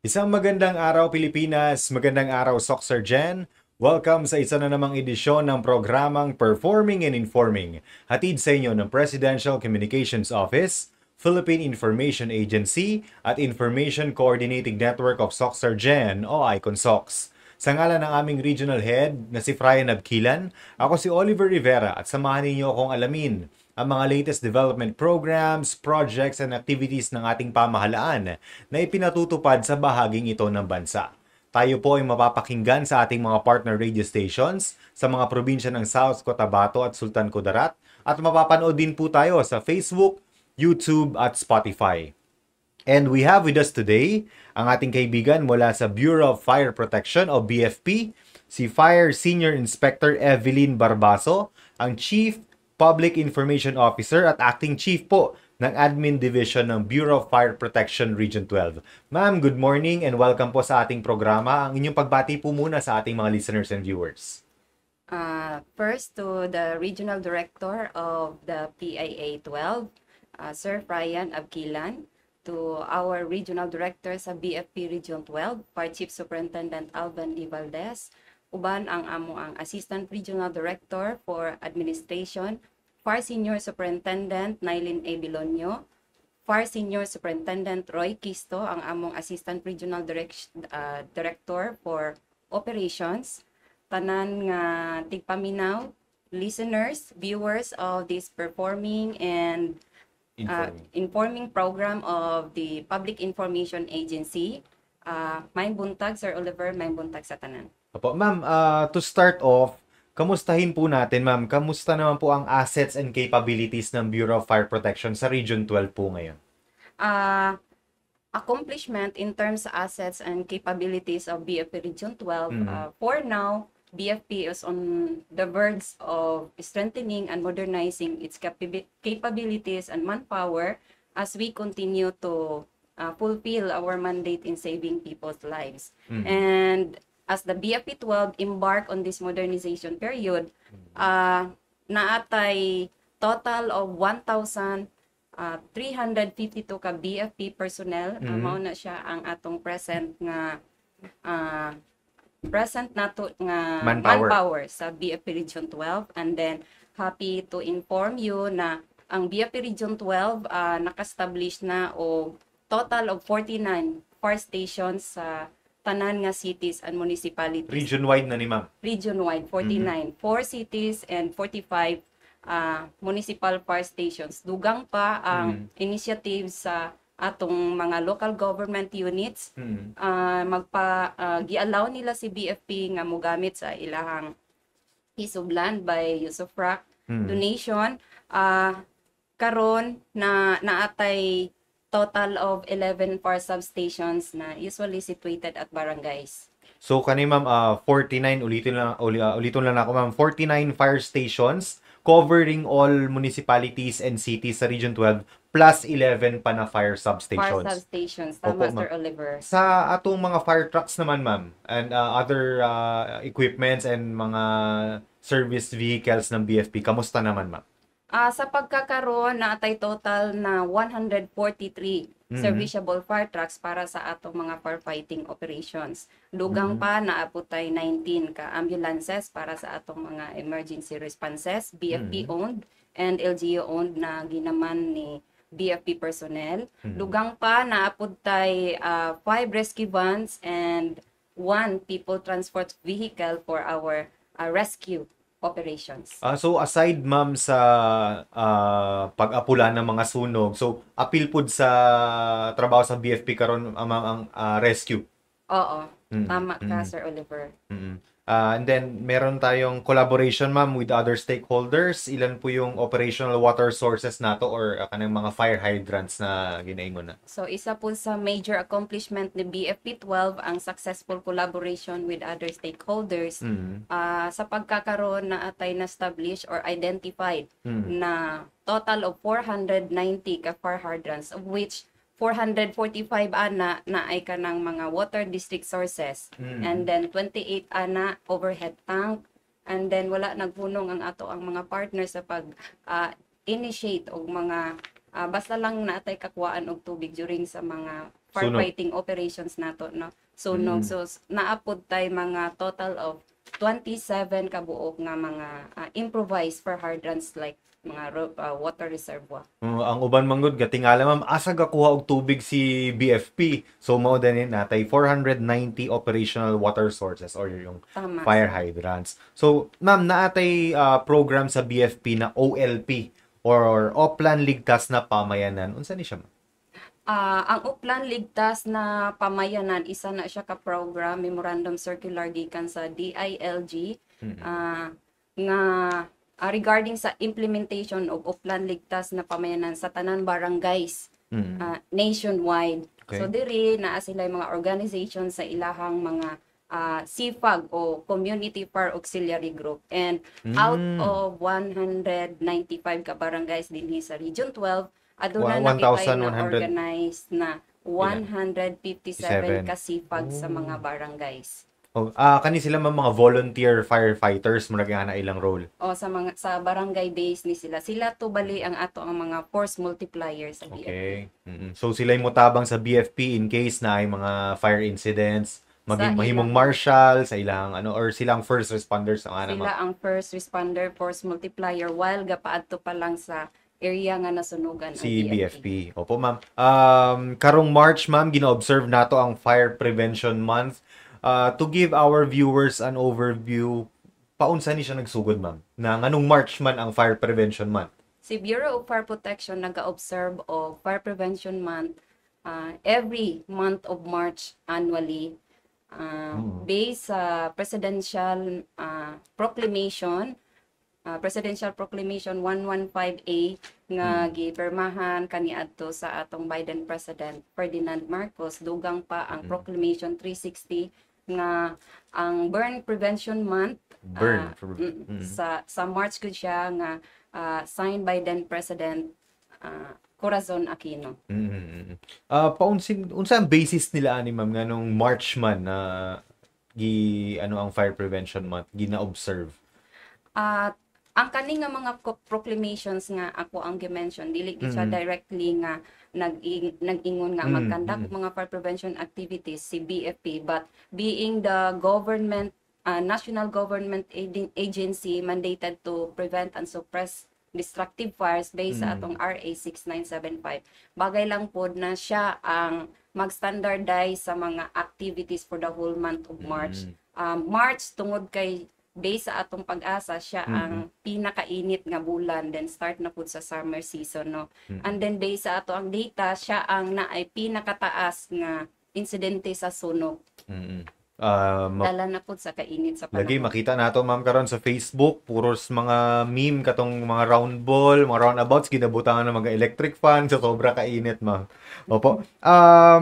Isang magandang araw Pilipinas, magandang araw Soxergen. Welcome sa isa na namang edisyon ng programang Performing and Informing, hatid sa inyo ng Presidential Communications Office, Philippine Information Agency at Information Coordinating Network of Soxergen o ICONSOX. Sa ngalan ng aming regional head na si Frian Abquilan, ako si Oliver Rivera at samahan ninyo akong alamin ang mga latest development programs, projects, and activities ng ating pamahalaan na ipinatutupad sa bahaging ito ng bansa. Tayo po ay mapapakinggan sa ating mga partner radio stations sa mga probinsya ng South Cotabato at Sultan Kudarat at mapapanood din po tayo sa Facebook, YouTube at Spotify. And we have with us today ang ating kaibigan mula sa Bureau of Fire Protection o BFP, si Fire Senior Inspector Evelyn Barbaso, ang Chief Public Information Officer at Acting Chief po ng Admin Division ng Bureau of Fire Protection Region 12. Ma'am, good morning and welcome po sa ating programa. Ang inyong pagbati po muna sa ating mga listeners and viewers. First to the Regional Director of the PIA 12, Sir Frian Abquilan, to our Regional Director sa BFP Region 12, Fire Chief Superintendent Alvan D. Valdez, uban ang Assistant Regional Director for Administration, Fire Senior Superintendent Nailin A. Bilonyo, Fire Senior Superintendent Roy Kisto, ang among Assistant Regional Director for Operations, tanan nga tigpaminaw, listeners, viewers of this performing and informing program of the Public Information Agency. May buntag, Sir Oliver, may buntag sa tanan. Opo, ma'am, to start off, kamustahin po natin, ma'am, kamusta naman po ang assets and capabilities ng Bureau of Fire Protection sa Region 12 po ngayon? Accomplishment in terms of assets and capabilities of BFP Region 12, for now, BFP is on the verge of strengthening and modernizing its capabilities and manpower as we continue to fulfill our mandate in saving people's lives. And as the BFP 12 embark on this modernization period, naatay total of 1,352 ka BFP personnel. Mao na siya ang atong present nato nga manpower sa BFP Region 12. And then happy to inform you na ang BFP Region 12 naka-establish na o total of 49 fire stations sa tanan nga cities and municipalities. Region-wide na ni ma'am? Region-wide, 49. 4 cities and 45 municipal fire stations. Dugang pa ang initiatives sa atong mga local government units. Gi-allow nila si BFP nga mogamit sa ilahang piece of land by use of RAC donation. Karon na naatay total of 11 fire substations na usually situated at barangays. So kani ma'am, 49, ulitin lang ako ma'am, 49 fire stations covering all municipalities and cities sa Region 12 plus 11 pa na fire substations. Fire substations, tama, Opo, Sir Oliver. Sa atong mga fire trucks naman ma'am and other equipments and mga service vehicles ng BFP, kamusta naman ma'am? Sa pagkakaroon na atay total na 143 serviceable fire trucks para sa atong mga firefighting operations. Dugang pa naaputay 19 ka ambulances para sa atong mga emergency responses, BFP owned and LGU owned na ginaman ni BFP personnel. Dugang pa naaputay 5 rescue vans and 1 people transport vehicle for our rescue operations. So aside ma'am sa pag-apula ng mga sunog, so apil pud sa trabaho sa BFP karon ang rescue. Oo, tama ka, Sir Oliver. And then meron tayong collaboration ma'am with other stakeholders. Ilan po yung operational water sources nato or kanang mga fire hydrants na ginaingon na? So isa po sa major accomplishment ni BFP 12 ang successful collaboration with other stakeholders sa pagkakaroon na atay na-establish or identified na total of 490 ka fire hydrants, of which 445 ana na ay kanang mga water district sources, and then 28 ana overhead tank, and then wala nagpunong ang ato ang mga partners sa pag initiate og mga basta lang natay kakuhaan og tubig during sa mga firefighting operations nato, no? Sunog. So naapod tay mga total of 27 kabuok nga mga improvised fire hydrants like mga water reservoir. Ang uban manggod gatingala ma'am asa gakuha og tubig si BFP. So mao din natay 490 operational water sources or yung Tama. fire hydrants. So ma'am naatay program sa BFP na OLP or Oplan Ligtas na Pamayanan. Unsa ni siya ma'am? Ang Uplan Ligtas na Pamayanan, isa na siya ka program memorandum circular gikan sa DILG nga regarding sa implementation of Uplan Ligtas na Pamayanan sa tanan barangays nationwide. Okay. So diri naa sila yung mga organization sa ilahang mga CFAG o Community Fire Auxiliary Group, and out of 195 ka barangays dinhi sa Region 12, aduna na kita na 1,100 organized na 157 ka CFAG sa mga barangays. Kani sila mga volunteer firefighters mo nagana ilang role. Sa barangay base ni sila. Sila to bali ang ato ang mga force multiplier sa BFP. Okay. So sila mo tabang sa BFP in case na ay mga fire incidents, mahimong marshal sa ilang or silang first responders ang sila ang first responder force multiplier while gapaadto pa lang sa area nga nasunugan si ang BFP. Opo ma'am. Karong March ma'am gina-observe nato ang Fire Prevention Month. To give our viewers an overview, paunsa ni siya nagsugod ma'am? Na anong March man ang Fire Prevention Month? Si Bureau of Fire Protection nag-observe of Fire Prevention Month every month of March annually based sa Presidential Proclamation 115A nga gipirmahan kaniadto sa atong Biden President Ferdinand Marcos, dugang pa ang Proclamation 360 nga ang Burn Prevention Month sa March gud siya nga signed by then President Corazon Aquino. Unsa ang basis nila ani ma'am nganong March man na ang Fire Prevention Month gina-observe? Ang kani nga mga proclamations nga ako ang gi-mention dili gid siya directly nga nag-ingon nga mag-conduct mga fire prevention activities si BFP, but being the government national government agency mandated to prevent and suppress destructive fires based sa atong RA 6975, bagay lang pod na siya ang mag-standardize sa mga activities for the whole month of March. March tungod kay based sa atong pag-asa siya ang pinakainit nga bulan, then start na pud sa summer season, no. And then based sa ato ang data siya ang naay pinakataas nga insidente sa sunog. Dala na pud sa kainit sa panahon. Lagi makita nato ma'am karon sa Facebook puros mga meme katong mga round ball, mga roundabouts ginabutangan ng mga electric fan sa sobra kainit ma'am. Opo.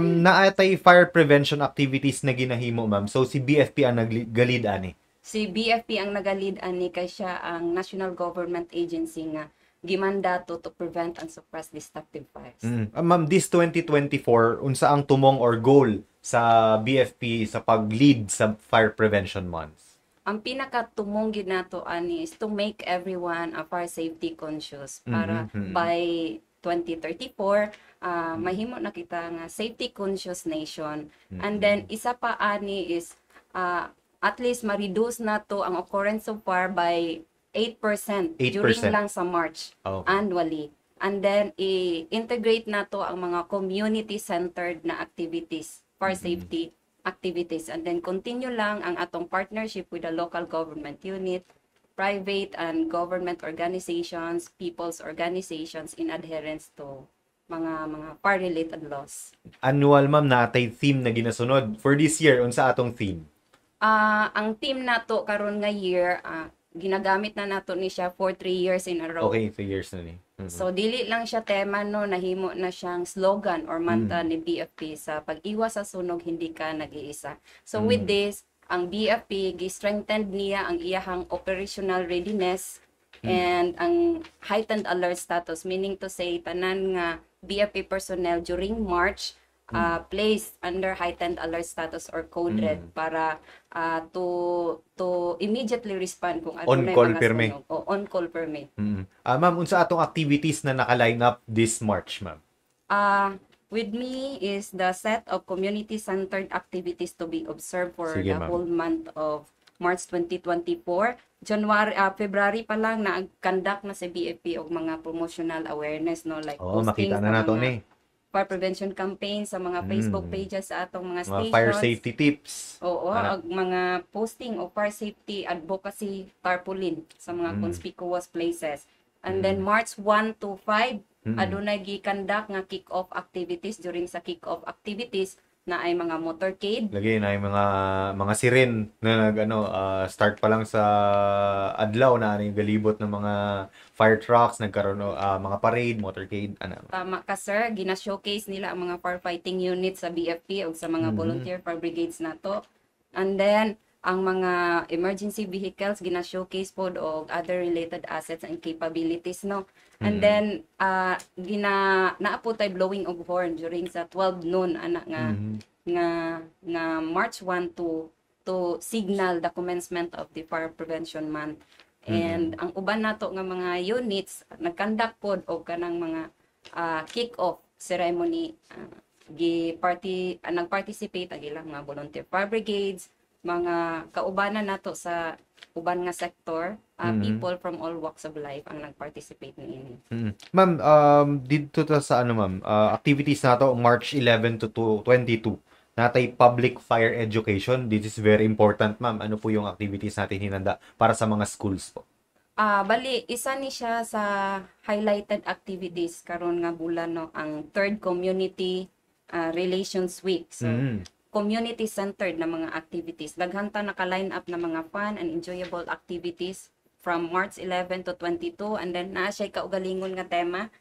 Naatay fire prevention activities na ginahimo ma'am. So si BFP ang naggalid ani. Si BFP ang nagalid ani kay siya ang national government agency nga gimandato to prevent and suppress destructive fires. Ma'am, this 2024 unsa ang tumong or goal sa BFP sa pag-lead sa Fire Prevention Month? Ang pinakatumong gid nato ani is to make everyone a fire safety conscious para by 2034 mahimo na kita nga safety conscious nation. And then isa pa ani is at least ma-reduce na to ang occurrence of fire by 8%, during lang sa March annually. And then i-integrate na to ang mga community-centered na activities, fire safety activities. And then continue lang ang atong partnership with the local government unit, private and government organizations, people's organizations in adherence to mga fire-related laws. Annual ma'am natay theme na ginasunod for this year unsa atong theme? Ang team nato karon nga year ginagamit na nato ni siya for 3 years in a row. Okay, 3 years na ni. So dili lang siya tema, no, nahimo na siyang slogan or manta ni BFP sa pag-iwas sa sunog hindi ka nag-iisa. So with this, ang BFP gi-strengthen niya ang iyahang operational readiness and ang heightened alert status, meaning to say tanan nga BFP personnel during March placed under heightened alert status or code red para to immediately respond kung ano on na call mga perme. sunog. O on call perme. Ma'am, unsa atong activities na naka-line up this March, ma'am? with me is the set of community-centered activities to be observed for Sige, the ma'am. whole month of March 2024. February pa lang na-conduct na si BFP og mga promotional awareness, no, like Oo, posting makita sa na nato mga ni. fire prevention campaign sa mga Facebook Mm. pages sa atong mga Mga fire stations. safety tips. Oo, Ana. ag mga posting o fire safety advocacy tarpaulin sa mga conspicuous places. And then March 1 to 5, adunay gi-conduct nga kick-off activities. During sa kick-off activities na ay mga motorcade. Lagi na yung mga siren na start pa lang sa adlaw na yung galibot ng mga fire trucks, nagkaroon mga parade, motorcade, Tama ka, sir. Gina-showcase nila ang mga firefighting units sa BFP o sa mga volunteer fire brigades nato. And then, ang mga emergency vehicles gina-showcase pod og other related assets and capabilities, no. And then naapo tay blowing of horn during sa 12 noon nga March 1 to signal the commencement of the fire prevention month. And ang uban nato nga mga units nagkandak pod og kanang mga kick-off ceremony, nag-participate ang ilang mga volunteer fire brigades, mga kaubanan nato sa uban nga sector, people from all walks of life ang nag-participate niini. Ma'am, dito ta sa ma'am, activities nato March 11 to 22. Natay public fire education. This is very important, ma'am. Ano po yung activities natin hinanda para sa mga schools po? Bali, isa ni siya sa highlighted activities karon nga bulan, no, ang third community relations week. So, community-centered na mga activities. Daghanta naka-line up na mga fun and enjoyable activities from March 11 to 22, and then naa siya kaugalingon nga tema,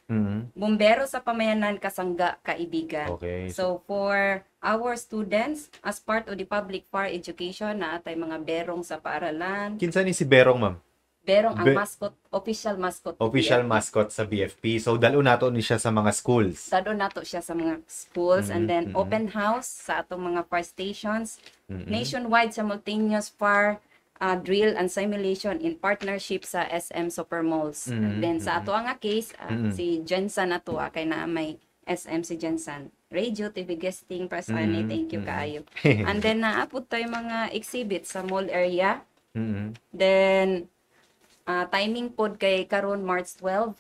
Bumbero sa Pamayanan, Kasangga, Kaibigan. Okay. So for our students, as part of the public fire education, naatay mga berong sa paaralan. Kinsa ni si Berong, ma'am? Berong ang mascot, official mascot. Official mascot sa BFP. So, dalo nato ni siya sa mga schools. Dado nato siya sa mga schools, and then open house sa atong mga fire stations. Nationwide simultaneous fire drill and simulation in partnership sa SM Supermalls. And then sa ato nga case, si Jensen ato kay naa may SM si Jensen. Radio, TV guesting, press thank you kaayo. And then naapod tayo mga exhibits sa mall area. Then timing pod kay karon March 12,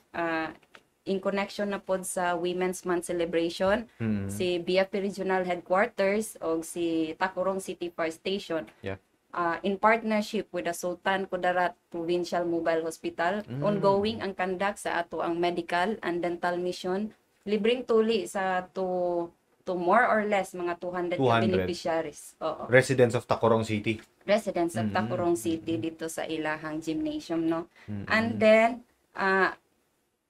in connection na pod sa Women's Month celebration, si BFP Regional Headquarters o si Tacurong City Fire Station, in partnership with the Sultan Kudarat Provincial Mobile Hospital, ongoing ang conduct sa ato ang medical and dental mission. Libreng tuli sa to more or less mga 200 beneficiaries. Oo. Residents of Tacurong City. Residents of Tacurong City dito sa ilahang gymnasium, no. And then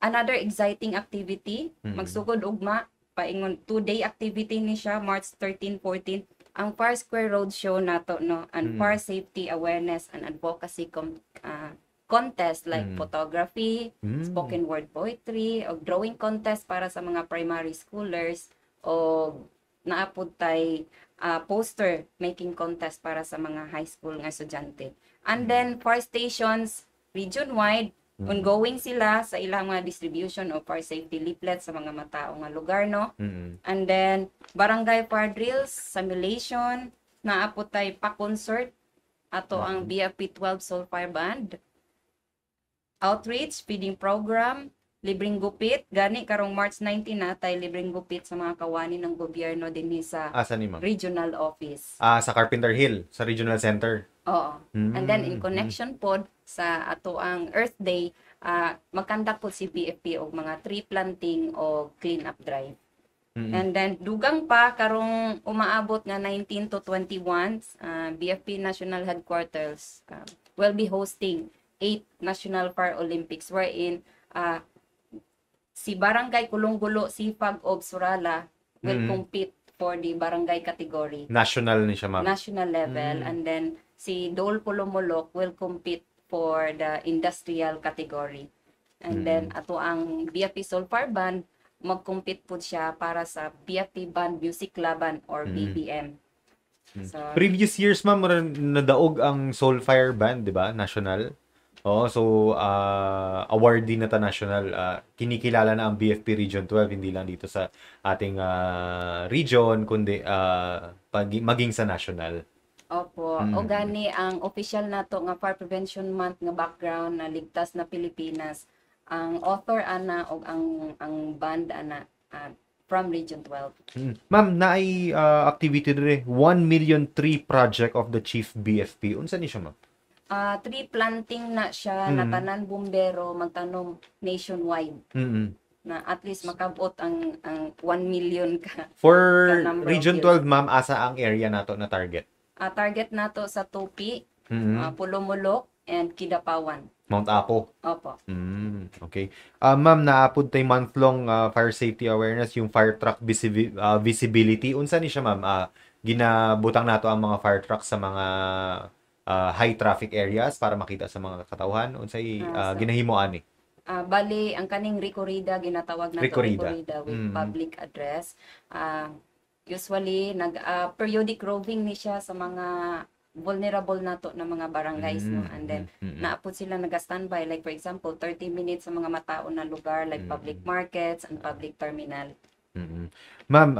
another exciting activity, magsugod ugma paingon 2-day activity ni siya March 13, 14, ang Fire Square Roadshow nato, no, and fire safety awareness and advocacy contest like photography, spoken word poetry, o drawing contest para sa mga primary schoolers, o naapod tay poster making contest para sa mga high school nga estudyante. And then fire stations region-wide, ongoing sila sa ilang mga distribution of fire safety leaflets sa mga matao nga lugar, no. And then barangay fire drills, simulation, naapod tay pa-concert ato ang BFP 12 Soul Fire Band, outreach, feeding program, libreng gupit, gani karong March 19 natay libreng gupit sa mga kawani ng gobyerno dinhi sa Asa ni ma'am? regional office. Sa Carpenter Hill, sa Regional Center. Oo. And then in connection pod sa ato ang Earth Day, magkandak po si BFP og mga tree planting o clean up drive. And then dugang pa karong umaabot nga 19 to 21, BFP National Headquarters will be hosting 8th National Fire Olympics, wherein si Barangay Kulonggulo, Sipag ug Surala will compete for the barangay category. National ni siya, ma'am. National level. And then si Dole Pulomolok will compete for the industrial category. And then ato ang BFP Soul Fire Band mag-compete po siya para sa BFP Band Music Laban or BBM. So, Previous years, ma'am, nadaog ang Soul Fire Band, di ba? National. Oo, so awardee na ta national. Kinikilala na ang BFP Region 12 hindi lang dito sa ating region kundi maging sa national. Opo, o Mm. gani ang official nato nga Fire Prevention Month nga background na ligtas na Pilipinas. Ang author ana og ang band ana from Region 12. Mm. Ma'am, naay activity dire 1 million tree project of the Chief BFP. Unsa ni siya, ma'am? Tree planting na siya na Mm. tanan bumbero magtanom nationwide Mm. na at least makabot ang 1 million ka For number of Region views. 12, ma'am, asa ang area nato na target? Target nato sa Tupi, Mm. Pulumulok, and Kidapawan. Mount Apo. Opo. Okay. Ma'am, naapod tay month-long fire safety awareness, yung fire truck visibility. Unsa ni siya, ma'am? Ginabutang nato ang mga fire trucks sa mga high traffic areas para makita sa mga katawhan. Unsay ginahimo ani? Bali, ang kaning Ricorida, ginatawag na to Ricorida. Ricorida with Mm. public address. Usually, periodic roving ni siya sa mga vulnerable nato na mga barangays, no? And then, naapod sila nag-standby. Like, for example, 30 minutes sa mga mataon na lugar, like public markets and public terminal. Mm. Ma'am,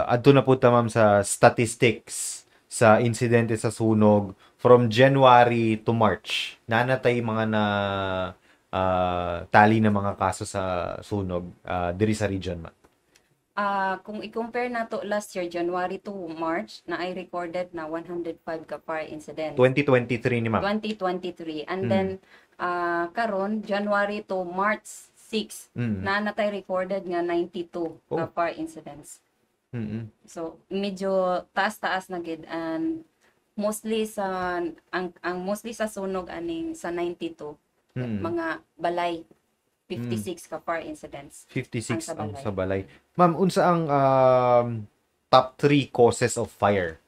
adto na po ta, ma'am, sa statistics sa insidente sa sunog from January to March. Nanatay mga na tali na mga kaso sa sunog diri sa region, ma'am. Kung i-compare nato last year, January to March, na ay recorded na 105 ka fire incidents. 2023 ni ma'am. 2023. And then, karon January to March 6, na natay recorded nga 92 ka fire incidents. Mm-mm. So, medyo taas-taas na gid, and mostly sa ang mostly sa sunog aning sa 92 mga balay 56 ka fire incidents 56 ang ang sa balay. Ma'am, unsa ang top 3 causes of fire?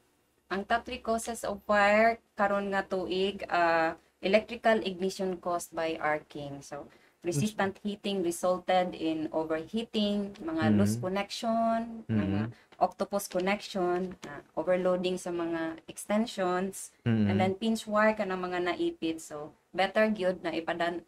Ang top 3 causes of fire karon nga tuig, electrical ignition caused by arcing. So, resistant heating resulted in overheating, mga loose connection, mga octopus connection, overloading sa mga extensions, and then pinch wire ka ng mga naipit. So, better gyud na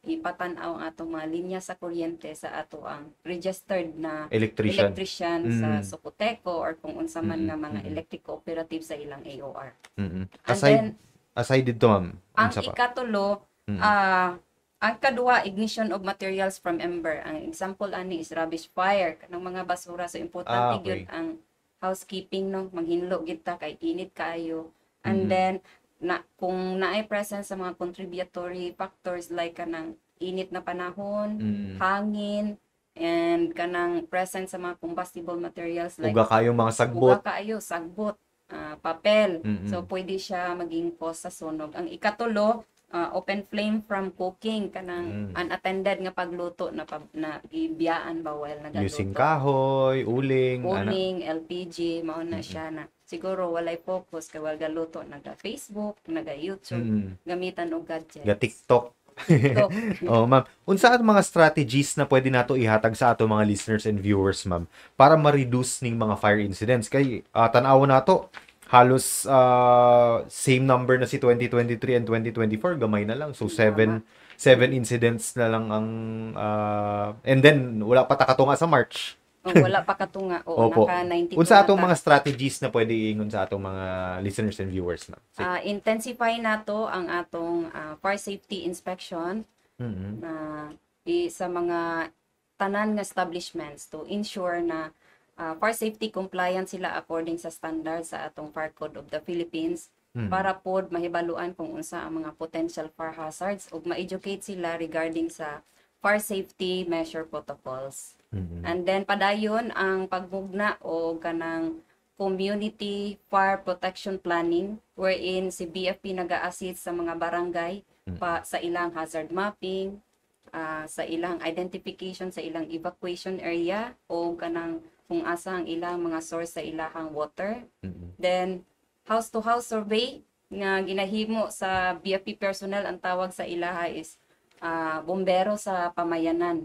ipatanaw ang atong mga linya sa kuryente sa ato ang registered na electrician sa Socoteco or kung unsa man nga mga electric cooperative sa ilang AOR. Mm-mm. And then, Aside dito, ma'am, ang unsa pa? ikatulo, ang kaduha, ignition of materials from ember. Ang example ani is rubbish fire, kanang mga basura. So, importante Okay. gyud ang housekeeping, no? Maghinlo gid ta kay init kaayo. And then, kung naay presence sa mga contributory factors like kanang init na panahon, hangin, and kanang presence sa mga combustible materials like Uga kayong mga sagbot. uga kaayo, sagbot, papel. So, pwede siya maging cause sa sunog. Ang ikatulo, open flame from cooking, kanang unattended nga pagluto na ibiyaan ba while nagaluto. Using kahoy, uling, Uling, LPG, mao na siya na siguro walay focus kay wala galuto, naga Facebook, naga YouTube, gamitan og gadgets. ga TikTok. TikTok. Oh, ma'am. Unsa ang mga strategies na pwede nato ihatag sa ato mga listeners and viewers, ma'am, para ma-reduce ning mga fire incidents? Kay tan-aw nato halos same number na si 2023 and 2024, gamay na lang. So seven incidents na lang ang and then wala pa ta katunga sa March. Wala pa katunga. Opo. Naka 92 Unsa na atong ta. mga strategies na pwede iingon sa atong mga listeners and viewers, ma'am? Intensify nato ang atong fire safety inspection na sa mga tanan nga establishments to ensure na fire safety compliant sila according sa standards sa atong Fire Code of the Philippines para pod mahibaluan kung unsa ang mga potential fire hazards ug ma-educate sila regarding sa fire safety measure protocols. And then padayon ang pagmugna o kanang community fire protection planning wherein si BFP naga-assist sa mga barangay sa ilang hazard mapping, sa ilang identification sa ilang evacuation area o kanang kung asa ang ilang mga source sa ilahang water. Then house to house survey nga ginahimo sa BFP personnel, ang tawag sa ilaha is bombero sa pamayanan.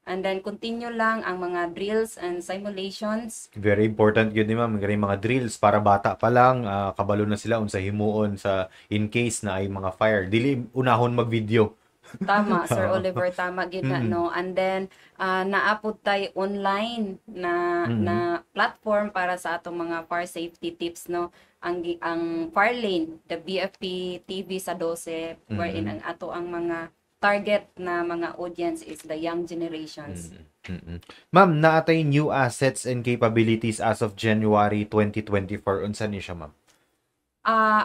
And then continue lang ang mga drills and simulations. Very important yun, ma'am. Mga drills para bata pa lang, kabalo na sila unsa himuon sa in case na ay mga fire. Dili unahon mag-video Tama, Sir Oo. Oliver, tama gid na, Mm. no. And then naapod tay online na Mm. platform para sa atong mga fire safety tips, no. Ang Farlane, the BFP TV sa 12, wherein Mm. ang ato ang mga target na mga audience is the young generations. Mm. Mm. Ma'am, naatay new assets and capabilities as of January 2024. Unsa ni siya, ma'am?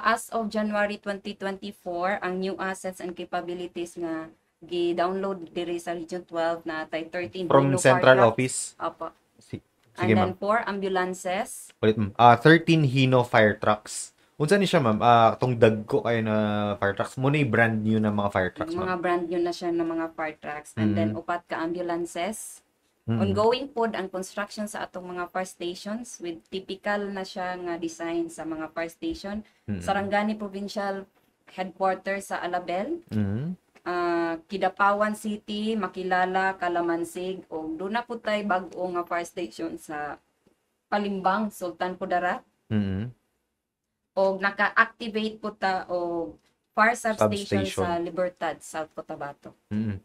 As of January 2024, ang new assets and capabilities nga gi-download diri sa Region 12 na tay 13 From Hino fire central trucks. office? Opo. Sige, And then ma'am. 4 ambulances. Ulit, ma'am. 13 Hino fire trucks. Unsa ni siya, ma'am? Tong dagko kayo na fire trucks. Muna brand new na mga fire trucks, ma'am. Mga brand new na siya ng mga fire trucks. And then Mm. upat ka ambulances. Mm. Ongoing pod ang construction sa atong mga fire stations with typical na siya nga design sa mga fire station. Mm. Sarangani Provincial Headquarters sa Alabel. Mm. Kidapawan City, Makilala, Kalamansig, o doon na po tayo bago nga fire station sa Palimbang, Sultan Kudarat. Mm. O naka-activate po ta o fire substation Substation. sa Libertad, South Cotabato. Mm.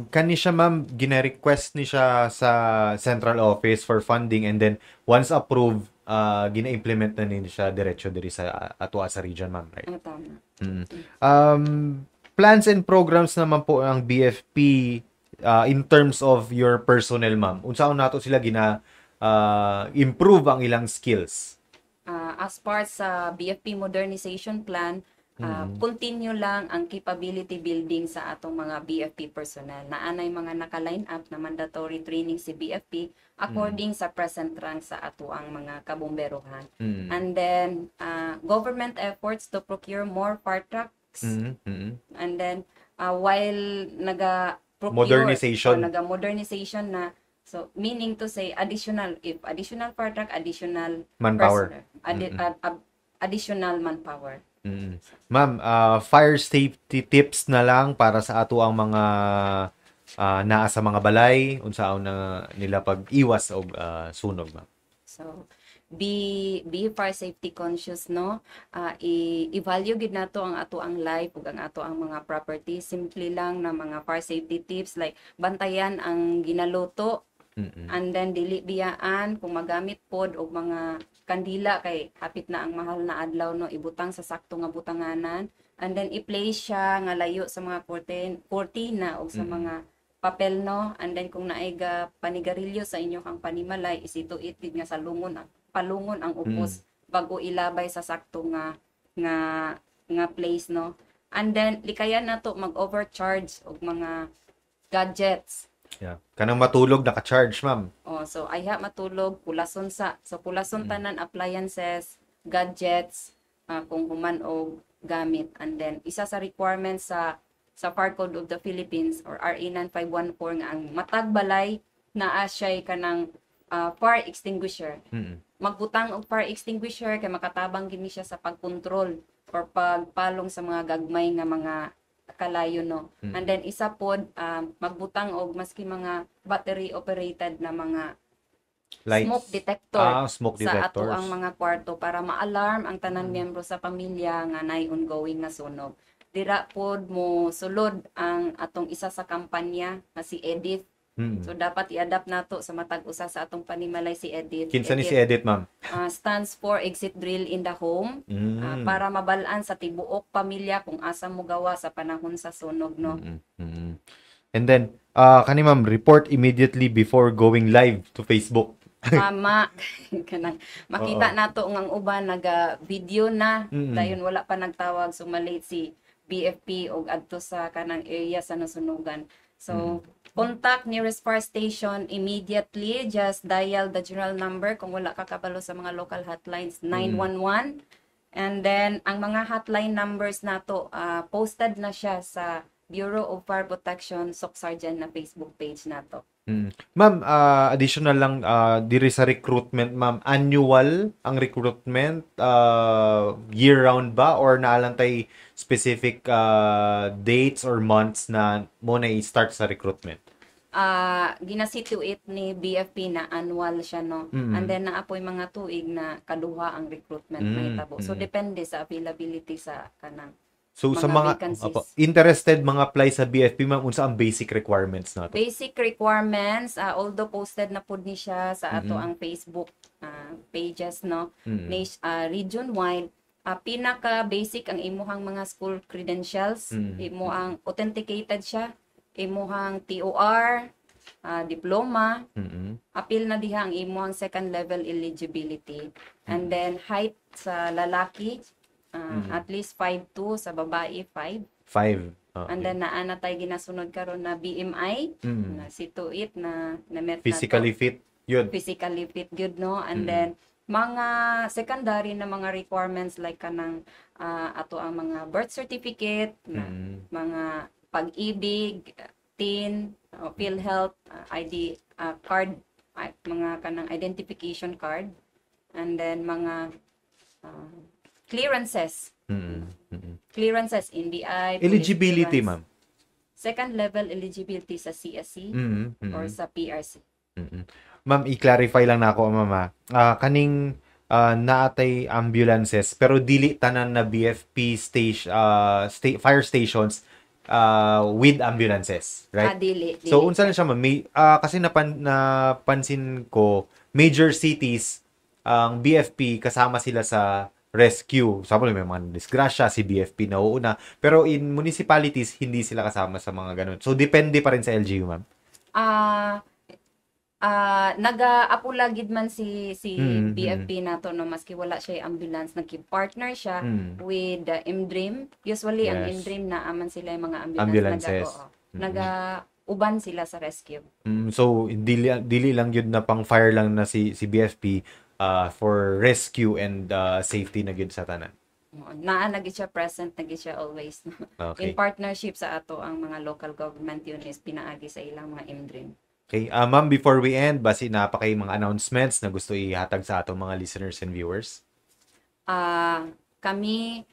Kani siya, ma'am, gina-request ni siya sa central office for funding, and then once approved, gina-implement na ni siya diretso diri sa atua sa region, ma'am, right? Ano tama? Mm. Plans and programs naman po ang BFP in terms of your personnel, ma'am. Unsaon nato sila improve ang ilang skills? As part sa BFP Modernization Plan, continue lang ang capability building sa atong mga BFP personnel. Naanay mga naka-line up na mandatory training si BFP according sa present rank sa ato ang mga kabomberohan. Mm. And then, government efforts to procure more fire trucks. Mm. Mm. And then, while Modernization. naga-modernization na, so meaning to say, additional fire truck, additional Manpower. additional manpower. Mm. Ma'am, fire safety tips na lang para sa ato ang mga naa sa mga balay, unsaon na nila pag-iwas og sunog, ma'am. So, be fire safety conscious, no. I-value gid nato ang ato ang life ug ang ato ang mga property. Simple lang na mga fire safety tips like bantayan ang ginaluto. Mm. And then dili biyaan kung magamit pod og mga kandila kay hapit na ang mahal na adlaw, no, ibutang sa sakto nga butanganan, and then i-place siya nga layo sa mga cortina o sa mga papel, no, and then kung naay panigarilyo sa inyo kang panimalay, isituit gid nga sa palungon ang upos bago ilabay sa sakto nga place, no. And then likayan nato mag-overcharge og mga gadgets. Yeah. Kanang matulog naka-charge, ma'am. So ayha matulog, pulason tanan appliances, gadgets, kung human og gamit. And then isa sa requirements sa Fire Code of the Philippines or RA 9514 nga ang matag balay naa siya kanang fire extinguisher. Mm. Magbutang og fire extinguisher kay makatabang gini siya sa pagkontrol or pagpalong sa mga gagmay nga mga kalayo, no. And then isa pod magbutang og maski mga battery operated na mga Lights. smoke detector Smoke sa ato detectors. ang mga kwarto para ma-alarm ang tanang miyembro sa pamilya nga nay ongoing nga sunog. Dira pod mo sulod ang atong isa sa kampanya nga si Edith. So dapat i-adapt nato sa matag usa sa atong panimalay si Edith. Kinsa ni si Edith, ma'am? Stands for exit drill in the home, para mabalaan sa tibuok pamilya kung asa mo gawa sa panahon sa sunog, no. And then kani ma'am, report immediately before going live to Facebook. Tama. Kanang makita nato ang uban naga-video na dayon wala pa nagtawag, sumalate si BFP og adto sa kanang area sa nasunugan. So contact nearest fire station immediately. Just dial the general number kung wala ka kabalo sa mga local hotlines, 911. And then ang mga hotline numbers nato posted na siya sa Bureau of Fire Protection Socsargen na Facebook page nato. Ma'am, additional lang diri sa recruitment, ma'am, annual ang recruitment, year-round ba or naalantay specific dates or months na mo na i-start sa recruitment? Ginasituate ni BFP na annual siya, no. And then naapoy mga tuig na kaduha ang recruitment mahitabo. So depende sa availability sa kanang So sa mga mga vacancies. interested mga apply sa BFP ma'am, unsa ang basic requirements nato? Basic requirements, although posted na pud ni siya sa ato Mhm. ang Facebook pages, no, Mm. region-wide, pinaka basic ang imuhang mga school credentials, imo ang authenticated siya, imuhang TOR, diploma, Mm. apil na diha ang imuhang second level eligibility, and then height sa lalaki, at least 5'2", sa babae 5. 5. And then naa na tay ginasunod karon na BMI, Mm. na situit na met Physically fit. Yun. physically fit good, no, and then mga secondary na mga requirements like kanang ato ang mga birth certificate, na mga pag-ibig, TIN, PhilHealth, ID card, mga kanang identification card, and then mga clearances. Clearances, NBI, police Eligibility clearance. ma'am. Second level eligibility sa CSC or sa PRC. Ma'am, i-clarify lang nako ma'am. Kaning naatay ambulances pero dili tanan na BFP fire stations with ambulances, right? Dili. So unsa na siya ma'am? May, kasi napansin ko major cities ang BFP kasama sila sa rescue. Sabi may mga disgrasya si BFP na uuna, pero in municipalities hindi sila kasama sa mga ganun. So depende pa rin sa LGU ma'am. Naga-apula gid man si BFP nato, no, maski wala siya ambulance, nagki-partner siya with the MDREAM. Usually ang Yes. MDREAM na aman sila yung mga Ambulances. naga-uban sila sa rescue. So dili lang yun na pang fire lang na si BFP for rescue and safety na gyud sa tanan. Naa na gid siya present, na gid siya always. Okay. In partnership sa ato ang mga local government units pinaagi sa ilang mga MDREAM. Okay, ma'am, before we end, basi napakay mga announcements na gusto ihatag sa atong mga listeners and viewers. Kami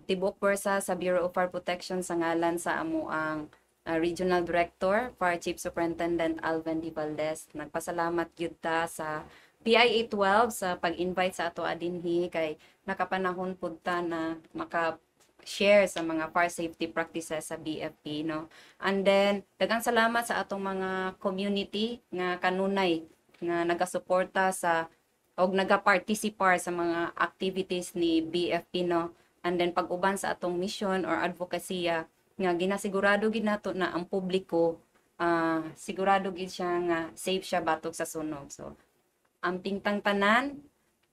tibok pwersa sa Bureau of Fire Protection sa ngalan sa amo ang Regional Director, Fire Chief Superintendent Alvin D. Valdez. Nagpasalamat gyud ta sa PIA 12 sa pag-invite sa ato adinhi, kay nakapanahon pud ta na maka-share sa mga fire safety practices sa BFP, no. And then daghang salamat sa atong mga community nga kanunay nga nagasuporta sa og naga-participate sa mga activities ni BFP, no. And then pag-uban sa atong mission or advocacy nga ginasigurado gid nato na ang publiko sigurado gid siya nga safe siya batok sa sunog. So amping tang tanan,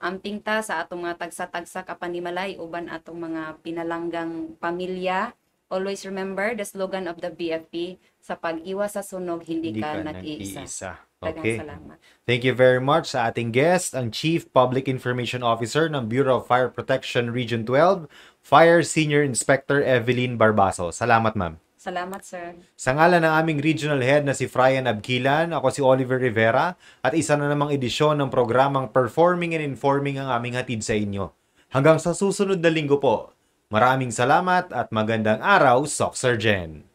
amping ta sa atong mga tagsa-tagsa kapanimalay uban atong mga pinalanggang pamilya. Always remember the slogan of the BFP, sa pag-iwas sa sunog hindi ka nag-iisa. Daghang Okay. salamat. Thank you very much sa ating guest, ang Chief Public Information Officer ng Bureau of Fire Protection Region 12, Fire Senior Inspector Evelyn Barbaso. Salamat, ma'am. Salamat, sir. Sa ngalan ng aming regional head na si Fryan Abquilan, ako si Oliver Rivera at isa na namang edisyon ng programang Performing and Informing ang aming hatid sa inyo. Hanggang sa susunod na linggo po. Maraming salamat at magandang araw, Soc Sergeant!